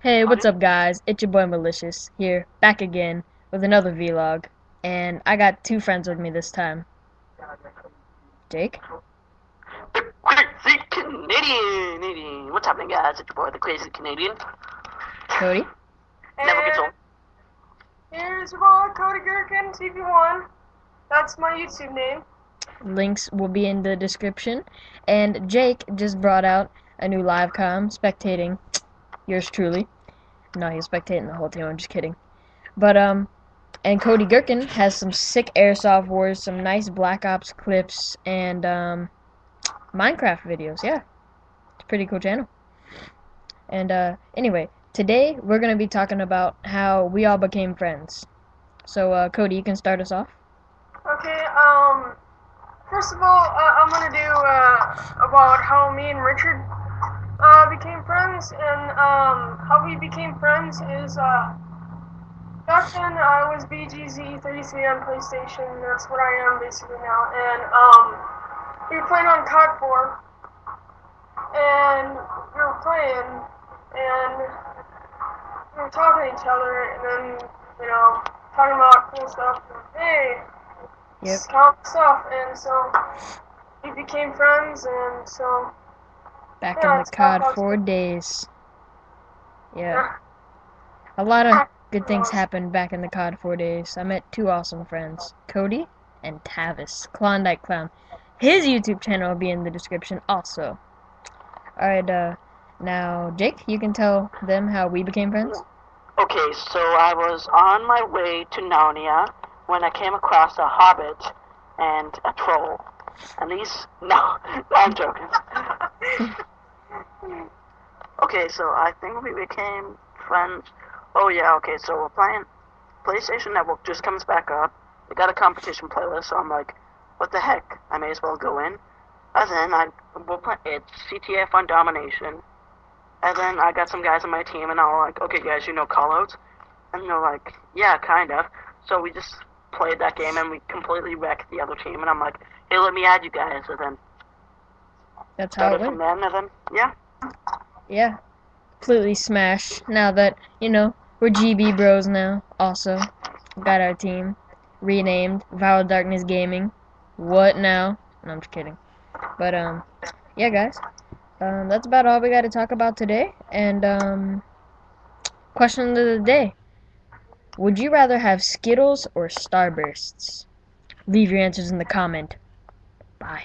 Hey, what's up guys? It's your boy Malicious here, back again with another vlog. And I got two friends with me this time. Jake? Crazy Canadian. What's happening, guys? It's your boy, the Crazy Canadian. Cody? Never gets old. Here's your boy, Cody Gherkin, TV1. That's my YouTube name. Links will be in the description. And Jake just brought out a new live com, spectating yours truly. No, he's spectating the whole team, I'm just kidding. But, and Cody Gherkin has some sick Airsoft Wars, some nice Black Ops clips, and, Minecraft videos, yeah. It's a pretty cool channel. And anyway, today we're gonna be talking about how we all became friends. So Cody, you can start us off. Okay, first of all, I'm gonna do, about how me and Richard, became friends, and, how we became friends is, back then I was BGZ33 on PlayStation, that's what I am basically now, and, we were playing on COD 4, and we were playing, and we were talking to each other, and then, talking about cool stuff, and, hey, Yep. cool stuff, and so we became friends, and so, Back yeah, in the it's about COD how 4 days. Yeah. A lot of good things happened back in the COD 4 days. I met two awesome friends, Cody and Tavis, Klondike Clown. His YouTube channel will be in the description also. Alright, now Jake, you can tell them how we became friends. Okay, so I was on my way to Narnia when I came across a hobbit and a troll. And these... No, I'm joking. Okay, so I think we became friends. Oh yeah, okay, so we're playing PlayStation Network just comes back up. They got a competition playlist, so I'm like, what the heck? I may as well go in. And then we'll play it's CTF on Domination. And then I got some guys on my team, and I'm like, okay, guys, you know callouts? And they're like, yeah, kind of. So we just played that game, and we completely wrecked the other team. And I'm like, hey, let me add you guys. And then That's how it started from went. then, and then, yeah. Yeah. Completely smashed. Now that, we're GB Bros now, also. Got our team. Renamed. Vow of Darkness Gaming. What now? No, I'm just kidding. But, yeah, guys. That's about all we got to talk about today. And, question of the day. Would you rather have Skittles or Starbursts? Leave your answers in the comment. Bye.